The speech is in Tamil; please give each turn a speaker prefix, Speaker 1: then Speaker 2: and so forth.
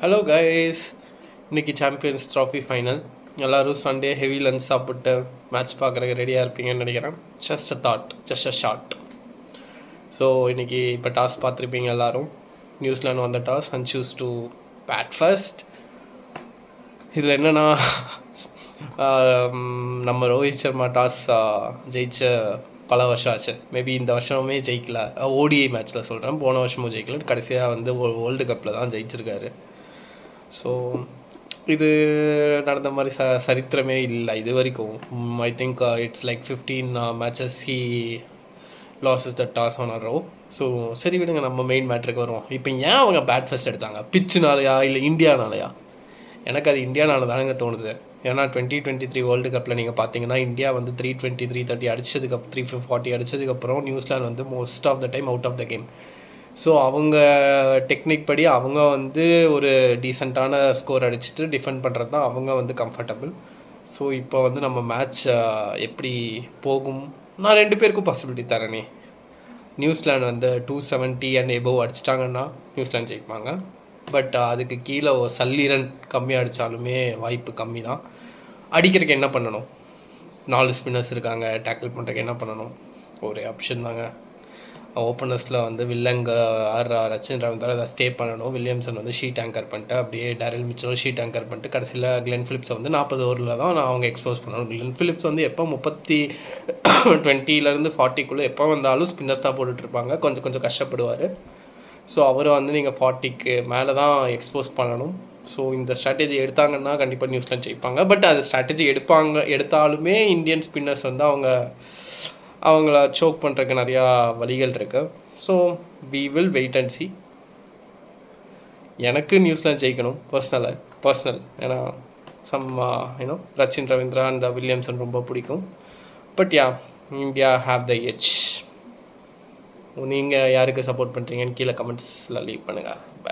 Speaker 1: ஹலோ கைஸ், இன்னைக்கு சாம்பியன்ஸ் ட்ராஃபி ஃபைனல். எல்லோரும் சண்டே ஹெவி லஞ்ச் சாப்பிட்டு மேட்ச் பார்க்குறதுக்கு ரெடியாக இருப்பீங்கன்னு நினைக்கிறேன். Just a thought, just a short. So இன்றைக்கி இப்போ டாஸ் பார்த்துருப்பீங்க எல்லோரும். நியூசிலாந்து வந்த toss and choose to bat first. இதில் என்னென்னா நம்ம ரோஹித் சர்மா டாஸ் ஜெயிச்ச பல வருஷம் ஆச்சு. மேபி இந்த வருஷமே ஜெயிக்கல, ஓடிஐ மேட்ச்சில் சொல்கிறேன். போன வருஷமும் ஜெயிக்கல, கடைசியாக வந்து வேர்ல்டு கப்பில் தான் ஜெயிச்சிருக்காரு. ஸோ இது நடந்த மாதிரி சரித்திரமே இல்லை இது வரைக்கும். I think it's like 15 matches he loses the toss on a row. So சரி விடுங்க, நம்ம மெயின் மேட்ருக்கு வருவோம். இப்போ ஏன் அவங்க பேட் ஃபர்ஸ்ட் எடுத்தாங்க? பிச்சுனாலையா இல்லை இந்தியானாலையா? எனக்கு அது இந்தியானால தானங்க தோணுது. ஏன்னா 2023 வேர்ல்டு கப்பில் நீங்கள் பார்த்தீங்கன்னா இந்தியா வந்து 320 330 அடித்ததுக்கு 340 அடித்ததுக்கப்புறம் நியூசிலாந்து வந்து most of the time out of the game. So அவங்க டெக்னிக் படி அவங்க வந்து ஒரு டீசெண்டான ஸ்கோர் அடிச்சுட்டு டிஃபெண்ட் பண்ணுறது தான் அவங்க வந்து கம்ஃபர்டபுள். ஸோ இப்போ வந்து நம்ம மேட்ச் எப்படி போகும், நான் 2 பேருக்கும் பாசிபிலிட்டி தரேனே. நியூசிலாந்து வந்து 270 அண்ட் எபோவ் அடிச்சிட்டாங்கன்னா நியூசிலாந்து ஜெயிப்பாங்க. பட் அதுக்கு கீழே சல்லீரன் கம்மியாக அடித்தாலுமே வாய்ப்பு கம்மி தான். அடிக்கிறதுக்கு என்ன பண்ணணும்? 4 ஸ்பின்னர்ஸ் இருக்காங்க. டேக்கிள் பண்ணுறதுக்கு என்ன பண்ணணும்? ஒரே ஆப்ஷன் தாங்க. ஓப்பனர்ஸில் வந்து வில்லங்க ரச்சின் ரவீந்திரா அதை ஸ்டே பண்ணணும். வில்லியம்சன் வந்து ஷீட் ஆங்கர் பண்ணிட்டு அப்படியே டேரில் மிச்சலும் ஷீட் ஆங்கர் பண்ணிட்டு கடைசியில் கிளென் ஃபிலிப்ஸை வந்து 40 ஓவரில் தான் அவங்க எக்ஸ்போஸ் பண்ணணும். கிளென் ஃபிலிப்ஸ் வந்து எப்போ 20-40 எப்போ வந்தாலும் ஸ்பின்னர்ஸ் தான் போட்டுட்ருப்பாங்க. கொஞ்சம் கஷ்டப்படுவார். ஸோ அவரை வந்து நீங்கள் 40க்கு மேலே தான் எக்ஸ்போஸ் பண்ணணும். ஸோ இந்த ஸ்ட்ராட்டஜி எடுத்தாங்கன்னா கண்டிப்பாக நியூசிலாந்து ஜெயிப்பாங்க. பட் அது ஸ்ட்ராட்டஜி எடுத்தாலுமே இந்தியன் ஸ்பின்னர்ஸ் வந்து அவங்கள சோக் பண்ணுறதுக்கு நிறையா வழிகள் இருக்குது. So we will wait and see. எனக்கு நியூசிலாந்து ஜெயிக்கணும் பர்சனல். ஏன்னா ரச்சின் ரவீந்திரா அண்ட் வில்லியம்சன் ரொம்ப பிடிக்கும். But yeah, India have the edge. நீங்கள் யாருக்கு சப்போர்ட் பண்ணுறீங்கன்னு கீழே கமெண்ட்ஸில் லீவ் பண்ணுங்கள். பை.